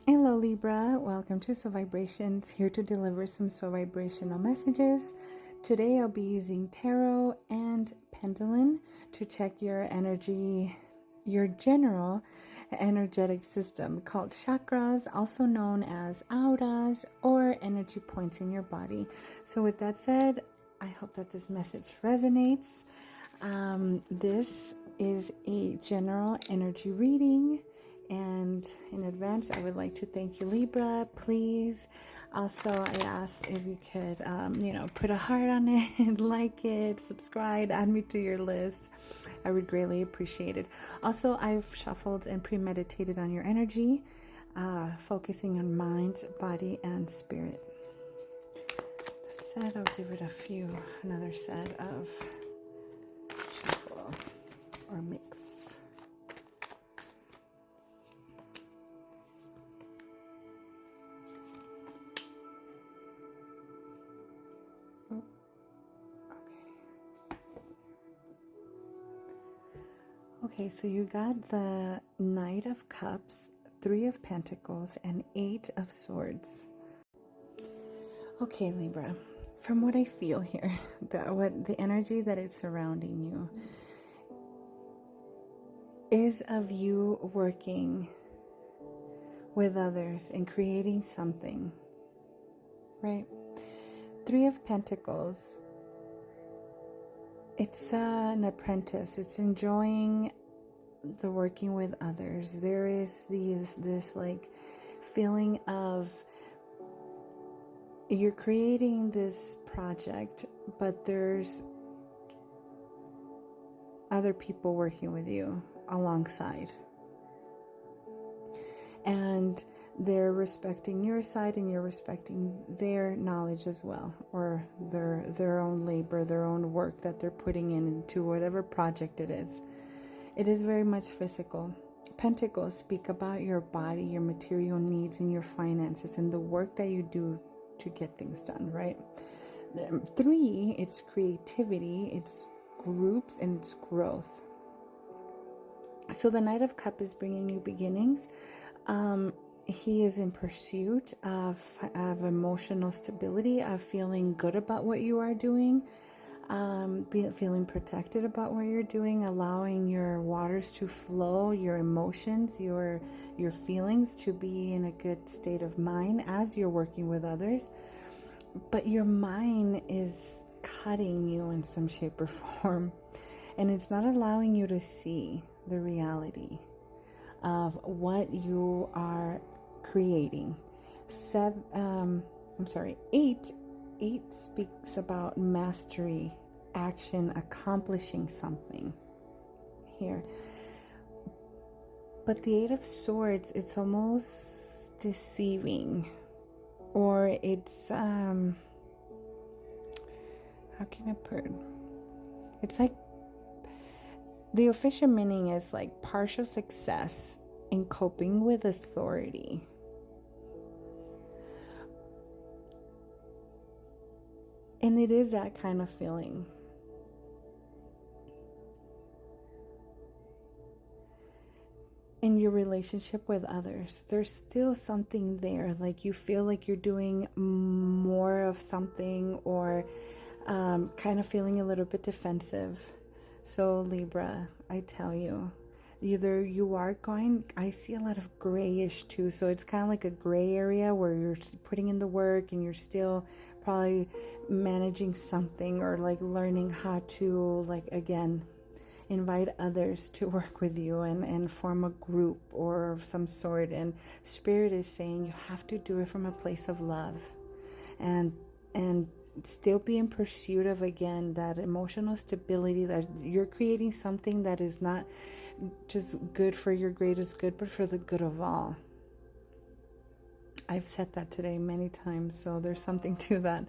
Hello Libra, welcome to Soul Vibrations, here to deliver some soul vibrational messages. Today I'll be using tarot and pendulum to check your energy, your general energetic system called chakras, also known as auras or energy points in your body. So with that said, I hope that this message resonates. This is a general energy reading. And in advance, I would like to thank you, Libra. Please. Also, I ask if you could, put a heart on it, like it, subscribe, add me to your list. I would greatly appreciate it. Also, I've shuffled and premeditated on your energy, focusing on mind, body, and spirit. That said, I'll give it another set of shuffle or mix. Okay, so you got the Knight of Cups, Three of Pentacles, and Eight of Swords. Okay, Libra, from what I feel here, the energy that is surrounding you is of you working with others and creating something, right? Three of Pentacles, it's an apprentice. It's enjoying the working with others. There is this like feeling of you're creating this project, but there's other people working with you alongside. And they're respecting your side and you're respecting their knowledge as well, or their own labor, their own work that they're putting into whatever project it is. It is very much physical. Pentacles speak about your body, your material needs, and your finances, and the work that you do to get things done, right? Three, it's creativity, it's groups, and it's growth. So the Knight of Cups is bringing new beginnings. He is in pursuit of emotional stability, of feeling good about what you are doing, feeling protected about what you're doing, allowing your waters to flow, your emotions, your feelings to be in a good state of mind as you're working with others. But your mind is cutting you in some shape or form, and it's not allowing you to see the reality of what you are creating. Eight speaks about mastery, action, accomplishing something here. But the Eight of Swords, it's almost deceiving, or it's how can I put it? It's like the official meaning is like partial success in coping with authority. And it is that kind of feeling. In your relationship with others, there's still something there. Like you feel like you're doing more of something, or kind of feeling a little bit defensive. So Libra, I tell you, either you are going, I see a lot of grayish too. So it's kind of like a gray area where you're putting in the work and you're still probably managing something, or like learning how to, like, again, invite others to work with you and form a group or of some sort. And Spirit is saying you have to do it from a place of love and still be in pursuit of, again, that emotional stability, that you're creating something that is not just good for your greatest good, but for the good of all. I've said that today many times, so there's something to that.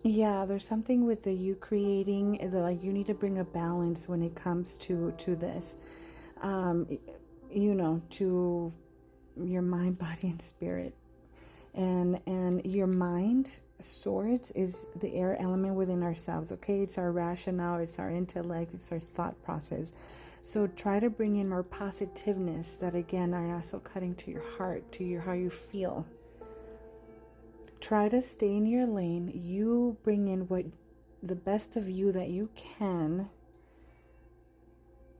Yeah, there's something with you creating, like you need to bring a balance when it comes to this, to your mind, body, and spirit. And your mind, swords, is the air element within ourselves, okay? It's our rationale, it's our intellect, it's our thought process. So try to bring in more positiveness that again are also cutting to your heart, to your how you feel. Try to stay in your lane. You bring in what the best of you that you can,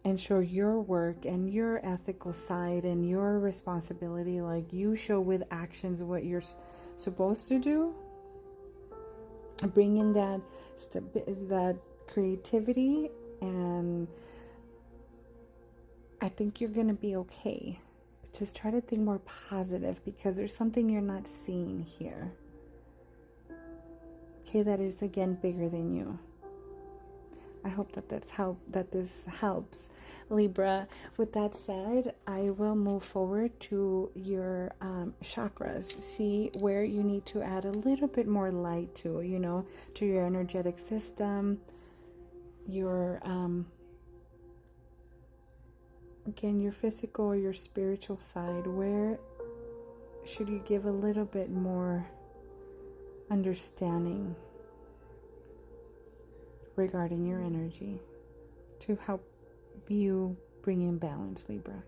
and show your work and your ethical side and your responsibility. Like you show with actions what you're supposed to do. Bring in that creativity, and I think you're going to be okay. But just try to think more positive, because there's something you're not seeing here. Okay, that is again bigger than you. I hope that this helps, Libra. With that said, I will move forward to your chakras. See where you need to add a little bit more light to, to your energetic system, your again, your physical, your spiritual side. Where should you give a little bit more understanding regarding your energy to help you bring in balance, Libra?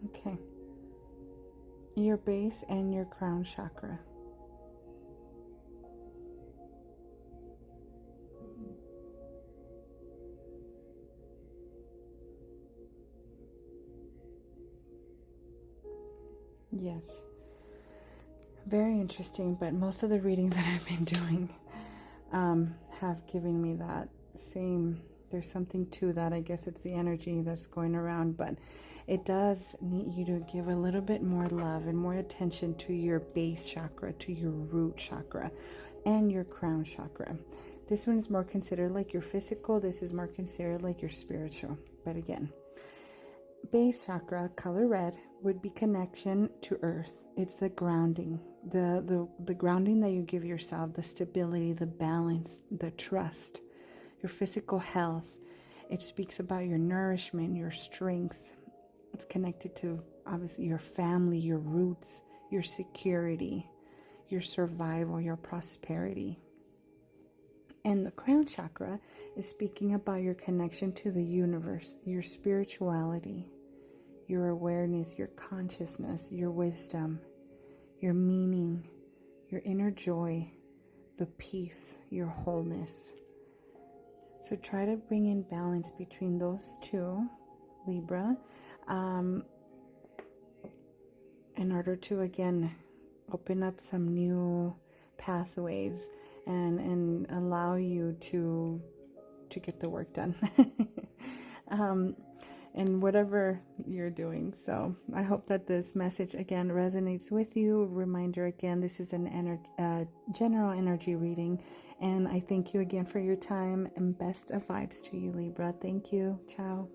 Okay. Your base and your crown chakra. Yes. Very interesting, but most of the readings that I've been doing have given me that same, there's something to that. I guess it's the energy that's going around, but it does need you to give a little bit more love and more attention to your base chakra, to your root chakra, and your crown chakra. This one is more considered like your physical. This is more considered like your spiritual. But again, base chakra, color red, would be connection to earth. It's the grounding, the grounding that you give yourself, the stability, the balance, the trust, your physical health. It speaks about your nourishment, your strength. It's connected to obviously your family, your roots, your security, your survival, your prosperity. And the crown chakra is speaking about your connection to the universe, your spirituality, your awareness, your consciousness, your wisdom, your meaning, your inner joy, the peace, your wholeness. So try to bring in balance between those two, Libra, in order to, again, open up some new pathways and allow you to get the work done. And whatever you're doing. So I hope that this message again resonates with you. Reminder again, this is an general energy reading, and I thank you again for your time, and best of vibes to you, Libra. Thank you. Ciao.